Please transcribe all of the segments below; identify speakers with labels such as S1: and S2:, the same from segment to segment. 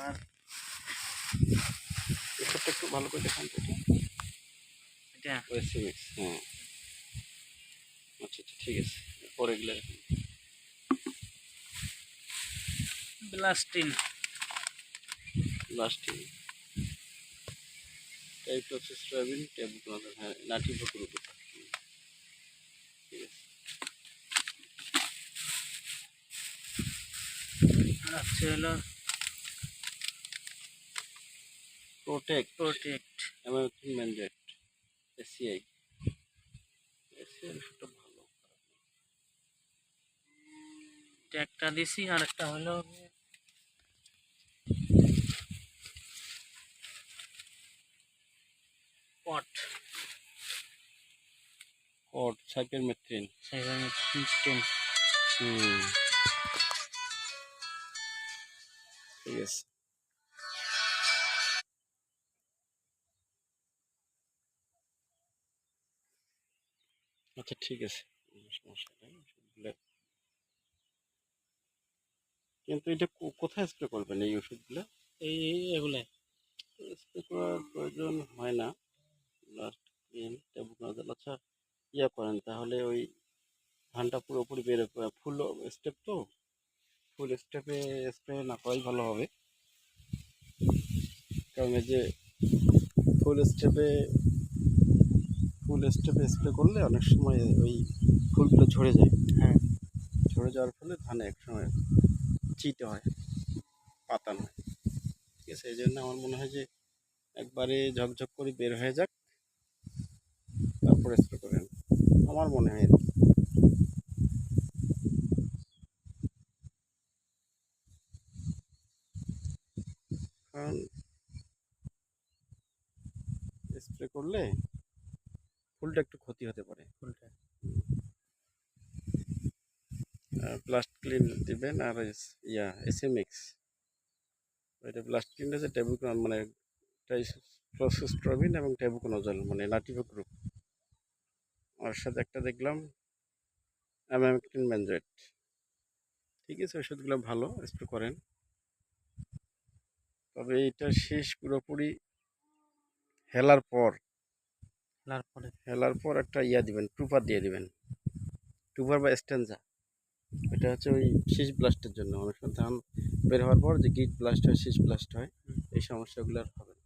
S1: আর
S2: এসবটা একটু ভালো করে দেখান তো।
S1: এটা
S2: ওয়েসি মিক্স, হ্যাঁ আচ্ছা আচ্ছা ঠিক আছে। পরে এগুলো
S1: ব্লাস্টিন
S2: লাস্টিং টাইপটক্সিস সয়াবিন টেবুল, হ্যাঁ নাটি বকুর উপর, ঠিক আছে।
S1: আর হচ্ছে হলো
S2: প্রোটেক্ট অ্যামাইক্রিন ম্যানডেট এসিআই। এসিআই ওষুধটা ভালো।
S1: এটা একটা দিছি, আর একটা হলো পট
S2: কট সাইপারমেথ্রিন।
S1: সাইবারমেথ্রিন
S2: ঠিক আছে। আচ্ছা ঠিক আছে, সমস্যা নেই ওষুধগুলো। কিন্তু এটা কোথায় স্প্রে করবেন এই ওষুধগুলো?
S1: এগুলাই
S2: স্প্রে করার প্রয়োজন হয় না। Last clean tebuconazole. আচ্ছা ইয়া করেন তাহলে, ওই ধানটা পুরোপুরি বের ফুল স্টেপ, তো ফুল স্টেপে স্প্রে না করাই ভালো হবে। কারণ এই যে ফুল স্টেপে স্প্রে করলে অনেক সময় ওই ফুলগুলো ঝরে যায়।
S1: হ্যাঁ
S2: ঝরে যাওয়ার ফলে ধানে একসময় চিটে হয়, পাতা নয়। ঠিক আছে, এই জন্য আমার মনে হয় যে একবারে ঝকঝক করে বের হয়ে যাক, তারপরে স্প্রে করেন, আমার মনে হয়। কারণ স্প্রে করলে ফুলটা একটু ক্ষতি হতে পারে।
S1: ফুলটা
S2: ব্লাস্ট ক্লিন দিবেন, আর এসএমএক্স। এটা ব্লাস্ট ক্লিন হচ্ছে টেবুকন, মানে ট্রাইক্লোস্ট্রবিন এবং টেবুকোনাজল, মানে নাটিভো গ্রুপ। আর সাথে একটা দেখলাম অ্যামাইক্রিন ম্যানডেট। ঠিক আছে, ওষুধগুলো ভালো, স্প্রে করেন। তবে এইটা শেষ পুরোপুরি হেলার পর একটা ইয়া দিবেন, টুপার দিয়ে দিবেন, টুপার বা স্টেনজা। এটা হচ্ছে ওই শীষ ব্লাস্টের জন্য। অনেক সময় ধান বের হওয়ার পর যে গিট ব্লাস্ট হয়, শীষ ব্লাস্ট হয়, এই সমস্যাগুলো আর হবে না।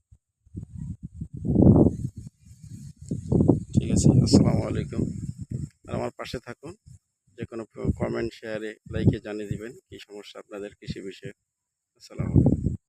S2: ঠিক আছে, আসসালামু আলাইকুম। আর আমার পাশে থাকুন, যে কোনো কমেন্ট, শেয়ারে, লাইকে জানিয়ে দিবেন কী সমস্যা আপনাদের কৃষি বিষয়ে। আসসালামু আলাইকুম।